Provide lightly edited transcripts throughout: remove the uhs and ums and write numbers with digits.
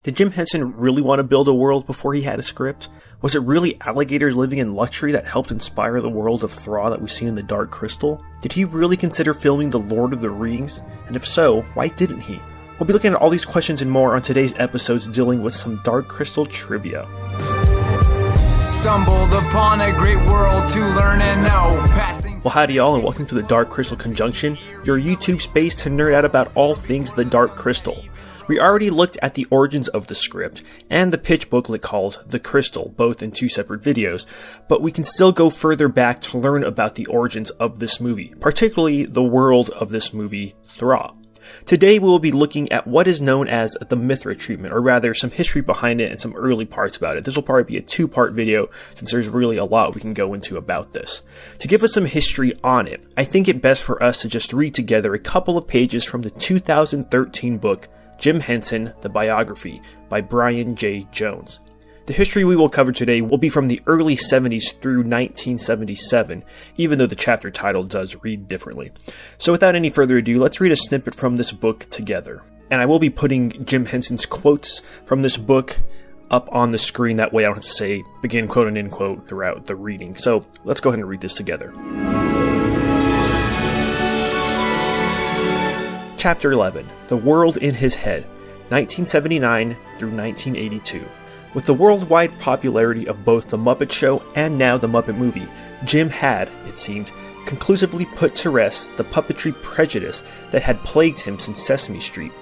Did Jim Henson really want to build a world before he had a script? Was it really alligators living in luxury that helped inspire the world of Thra that we see in The Dark Crystal? Did he really consider filming The Lord of the Rings? And if so, why didn't he? We'll be looking at all these questions and more on today's episodes dealing with some Dark Crystal trivia. Stumbled upon a great world to learn and know. Well, howdy y'all, and welcome to the Dark Crystal Conjunction, your YouTube space to nerd out about all things The Dark Crystal. We already looked at the origins of the script and the pitch booklet called The Crystal, both in two separate videos, but we can still go further back to learn about the origins of this movie, particularly the world of this movie, Thra. Today we will be looking at what is known as the Mithra Treatment, or rather some history behind it and some early parts about it. This will probably be a two-part video since there's really a lot we can go into about this. To give us some history on it, I think it best for us to just read together a couple of pages from the 2013 book Jim Henson, The Biography by Brian J. Jones. The history we will cover today will be from the early 70s through 1977, even though the chapter title does read differently. So without any further ado, let's read a snippet from this book together. And I will be putting Jim Henson's quotes from this book up on the screen, that way I don't have to say begin quote and end quote throughout the reading. So let's go ahead and read this together. Chapter 11, The World in His Head, 1979 through 1982. With the worldwide popularity of both The Muppet Show and now The Muppet Movie, Jim had, it seemed, conclusively put to rest the puppetry prejudice that had plagued him since Sesame Street.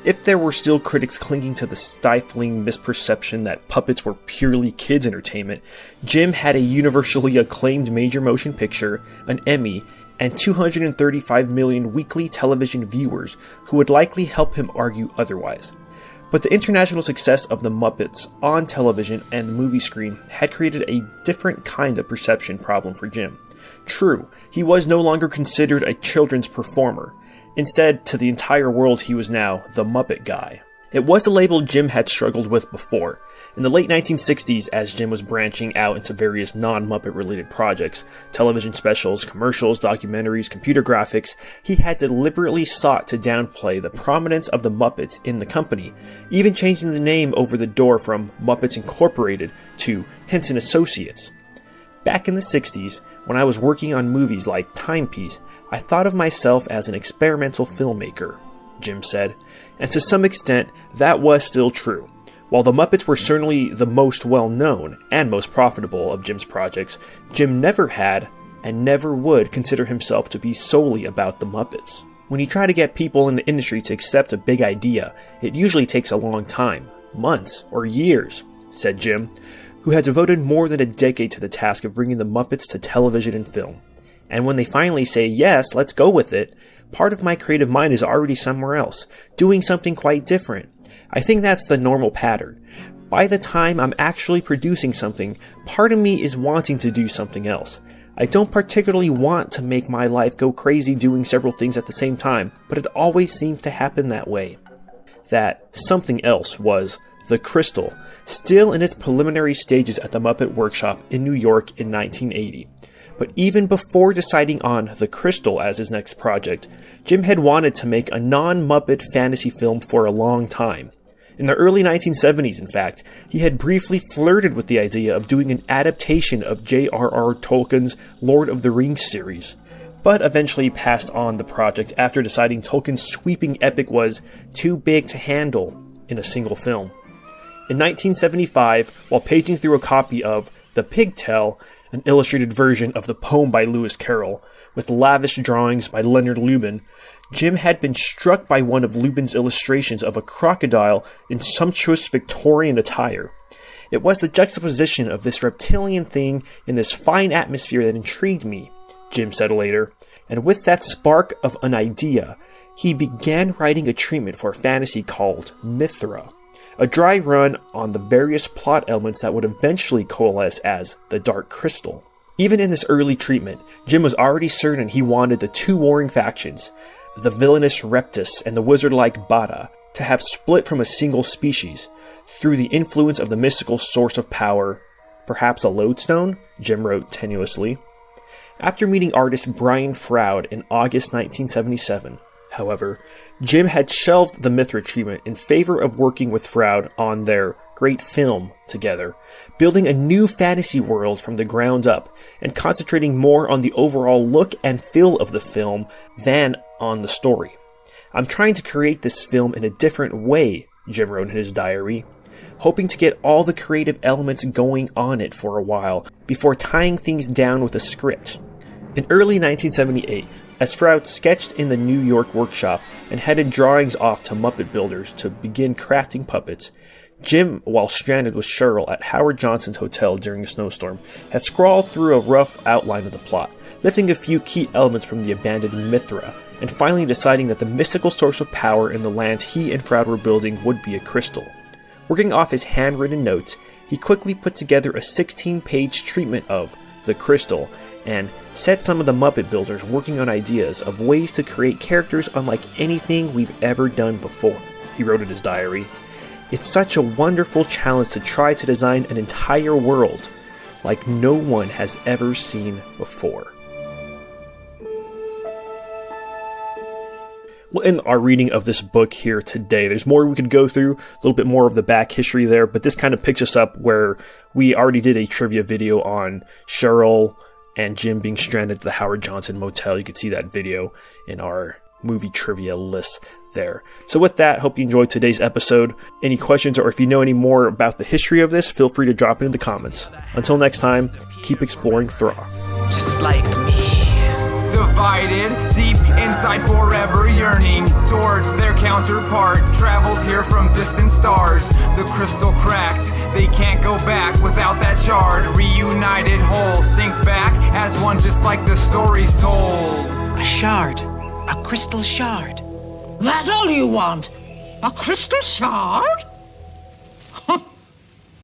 If there were still critics clinging to the stifling misperception that puppets were purely kids' entertainment, Jim had a universally acclaimed major motion picture, an Emmy, and 235 million weekly television viewers who would likely help him argue otherwise. But the international success of the Muppets on television and the movie screen had created a different kind of perception problem for Jim. True, he was no longer considered a children's performer. Instead, to the entire world he was now the Muppet Guy. It was a label Jim had struggled with before. In the late 1960s, as Jim was branching out into various non-Muppet related projects, television specials, commercials, documentaries, computer graphics, he had deliberately sought to downplay the prominence of the Muppets in the company, even changing the name over the door from Muppets Incorporated to Henson Associates. Back in the 60s, when I was working on movies like Timepiece, I thought of myself as an experimental filmmaker, Jim said, and to some extent, that was still true. While the Muppets were certainly the most well-known and most profitable of Jim's projects, Jim never had, and never would, consider himself to be solely about the Muppets. When you try to get people in the industry to accept a big idea, it usually takes a long time, months or years, said Jim, who had devoted more than a decade to the task of bringing the Muppets to television and film. And when they finally say, yes, let's go with it, part of my creative mind is already somewhere else, doing something quite different. I think that's the normal pattern. By the time I'm actually producing something, part of me is wanting to do something else. I don't particularly want to make my life go crazy doing several things at the same time, but it always seems to happen that way. That something else was The Crystal, still in its preliminary stages at the Muppet Workshop in New York in 1980. But even before deciding on The Crystal as his next project, Jim had wanted to make a non-Muppet fantasy film for a long time. In the early 1970s, in fact, he had briefly flirted with the idea of doing an adaptation of J.R.R. Tolkien's Lord of the Rings series, but eventually passed on the project after deciding Tolkien's sweeping epic was too big to handle in a single film. In 1975, while paging through a copy of The Pigtail, an illustrated version of the poem by Lewis Carroll, with lavish drawings by Leonard Lubin, Jim had been struck by one of Lubin's illustrations of a crocodile in sumptuous Victorian attire. It was the juxtaposition of this reptilian thing in this fine atmosphere that intrigued me, Jim said later, and with that spark of an idea, he began writing a treatment for fantasy called Mithra, a dry run on the various plot elements that would eventually coalesce as the Dark Crystal. Even in this early treatment, Jim was already certain he wanted the two warring factions, the villainous Reptus and the wizard-like Bada, to have split from a single species, through the influence of the mystical source of power, perhaps a lodestone, Jim wrote tenuously. After meeting artist Brian Froud in August 1977, However, Jim had shelved the Mithra Treatment in favor of working with Froud on their great film together, building a new fantasy world from the ground up, and concentrating more on the overall look and feel of the film than on the story. "I'm trying to create this film in a different way," Jim wrote in his diary, hoping to get all the creative elements going on it for a while before tying things down with a script. In early 1978, as Froud sketched in the New York workshop and headed drawings off to Muppet Builders to begin crafting puppets, Jim, while stranded with Cheryl at Howard Johnson's hotel during a snowstorm, had scrawled through a rough outline of the plot, lifting a few key elements from the abandoned Mithra, and finally deciding that the mystical source of power in the lands he and Froud were building would be a crystal. Working off his handwritten notes, he quickly put together a 16-page treatment of the crystal, and set some of the Muppet Builders working on ideas of ways to create characters unlike anything we've ever done before. He wrote in his diary, "It's such a wonderful challenge to try to design an entire world like no one has ever seen before." We'll end our reading of this book here today. There's more we could go through, a little bit more of the back history there, but this kind of picks us up where we already did a trivia video on Cheryl and Jim being stranded at the Howard Johnson Motel. You can see that video in our movie trivia list there. So with that, hope you enjoyed today's episode. Any questions, or if you know any more about the history of this, feel free to drop it in the comments. Until next time, keep exploring Thra. Just like me. Divided, deep inside, forever yearning towards their counterpart. Traveled here from distant stars. The crystal cracked, they can't go back without that shard. Reunited whole, synced back as one, just like the story's told. A shard. A crystal shard. That's all you want? A crystal shard?